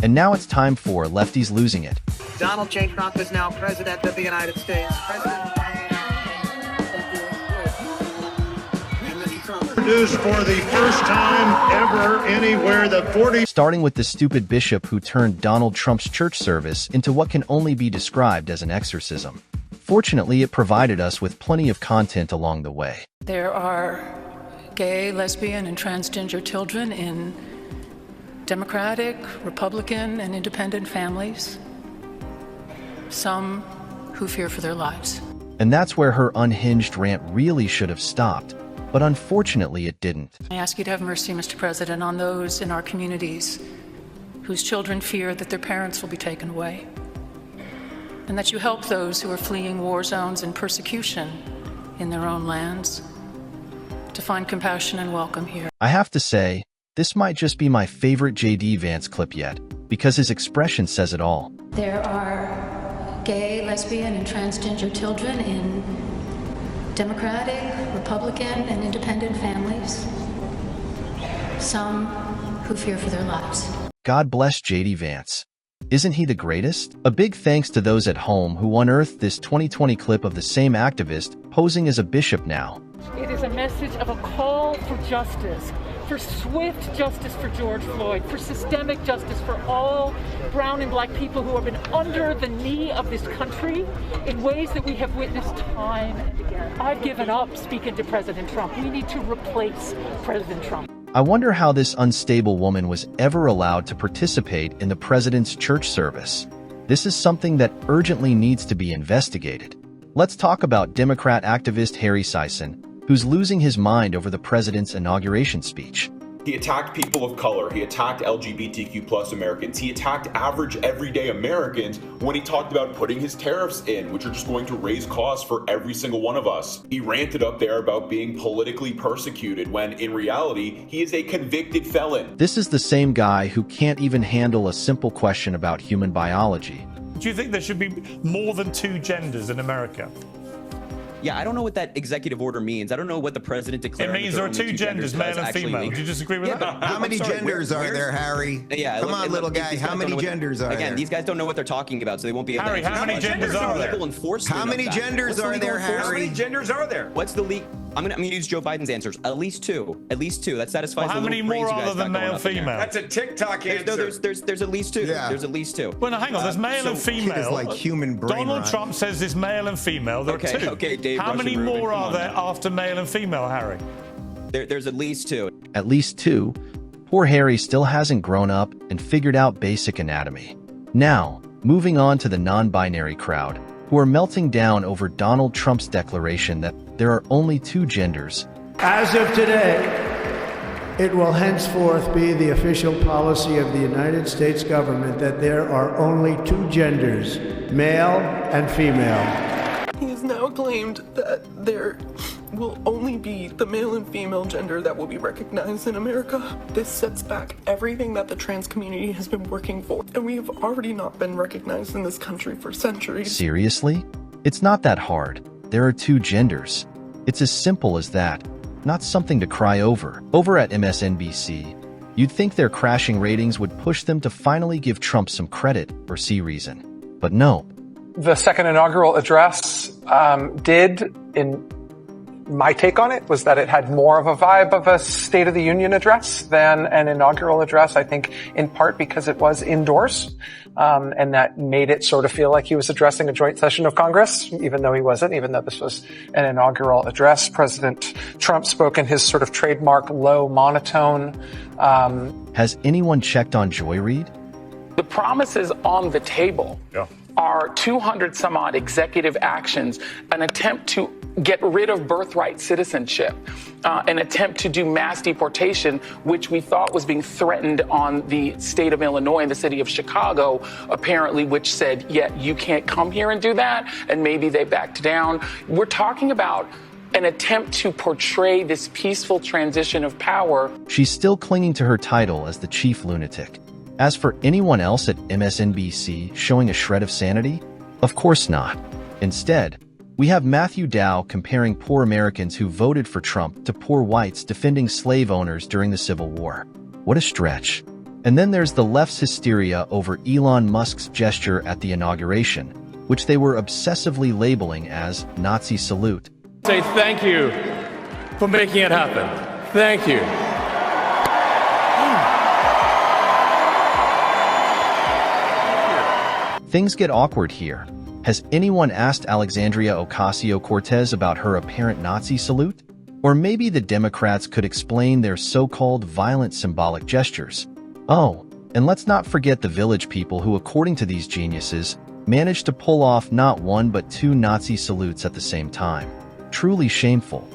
And now it's time for Lefties Losing It. Donald J. Trump is now President of the United States. Produced for the first time ever anywhere the 40... Starting with the stupid bishop who turned Donald Trump's church service into what can only be described as an exorcism. Fortunately, it provided us with plenty of content along the way. There are gay, lesbian, and transgender children in Democratic, Republican, and independent families. Some who fear for their lives. And that's where her unhinged rant really should have stopped. But unfortunately, it didn't. I ask you to have mercy, Mr. President, on those in our communities whose children fear that their parents will be taken away, and that you help those who are fleeing war zones and persecution in their own lands to find compassion and welcome here. I have to say, this might just be my favorite J.D. Vance clip yet, because his expression says it all. There are gay, lesbian, and transgender children in Democratic, Republican, and independent families. Some who fear for their lives. God bless J.D. Vance. Isn't he the greatest? A big thanks to those at home who unearthed this 2020 clip of the same activist posing as a bishop now. It is a message of a call for justice, for swift justice for George Floyd, for systemic justice for all brown and black people who have been under the knee of this country in ways that we have witnessed time and again. I've given up speaking to President Trump. We need to replace President Trump. I wonder how this unstable woman was ever allowed to participate in the president's church service. This is something that urgently needs to be investigated. Let's talk about Democrat activist Harry Sison, who's losing his mind over the president's inauguration speech. He attacked people of color, he attacked LGBTQ plus Americans, he attacked average everyday Americans when he talked about putting his tariffs in, which are just going to raise costs for every single one of us. He ranted up there about being politically persecuted when in reality, he is a convicted felon. This is the same guy who can't even handle a simple question about human biology. Do you think there should be more than two genders in America? Yeah, I don't know what that executive order means. I don't know what the president declared. It means there are two genders, male and female. Do you disagree with that? How many genders are there, Harry? Yeah, come on, little guy. How many genders are there? Again, these guys don't know what they're talking about, so they won't be able Harry, to how many genders are there? How many genders are there, Harry? How many genders are there? What's the leak? I'm gonna use Joe Biden's answers. At least two. At least two. That satisfies well, how the many little more brains you guys other than got going male, up in there. female? That's a TikTok answer. No, there's at least two. Yeah. There's at least two. Well, no, hang on. There's male and female. Kid is like human brain Donald rot. Trump says there's male and female. There are two. Okay, Dave. How many Russian more Rubin, are there after male and female, Harry? There's at least two. At least two. Poor Harry still hasn't grown up and figured out basic anatomy. Now, moving on to the non-binary crowd, who are melting down over Donald Trump's declaration that there are only two genders. As of today, it will henceforth be the official policy of the United States government that there are only two genders, male and female. He has now claimed that there will only be the male and female gender that will be recognized in America. This sets back everything that the trans community has been working for, and we have already not been recognized in this country for centuries. Seriously? It's not that hard. There are two genders. It's as simple as that. Not something to cry over. Over at MSNBC, you'd think their crashing ratings would push them to finally give Trump some credit or see reason. But no. The second inaugural address in my take on it was that it had more of a vibe of a State of the Union address than an inaugural address, I think in part because it was indoors, and that made it sort of feel like he was addressing a joint session of Congress, even though he wasn't, even though this was an inaugural address. President Trump spoke in his sort of trademark low monotone. Has anyone checked on Joy Reid? The promises on the table are 200 some odd executive actions, an attempt to get rid of birthright citizenship, an attempt to do mass deportation, which we thought was being threatened on the state of Illinois and the city of Chicago, apparently, which said, yeah, you can't come here and do that. And maybe they backed down. We're talking about an attempt to portray this peaceful transition of power. She's still clinging to her title as the chief lunatic. As for anyone else at MSNBC showing a shred of sanity, of course not. Instead, we have Matthew Dow comparing poor Americans who voted for Trump to poor whites defending slave owners during the Civil War. What a stretch. And then there's the left's hysteria over Elon Musk's gesture at the inauguration, which they were obsessively labeling as Nazi salute. Say thank you for making it happen. Thank you. Things get awkward here. Has anyone asked Alexandria Ocasio-Cortez about her apparent Nazi salute? Or maybe the Democrats could explain their so-called violent symbolic gestures. Oh, and let's not forget the Village People who, according to these geniuses, managed to pull off not one but two Nazi salutes at the same time. Truly shameful.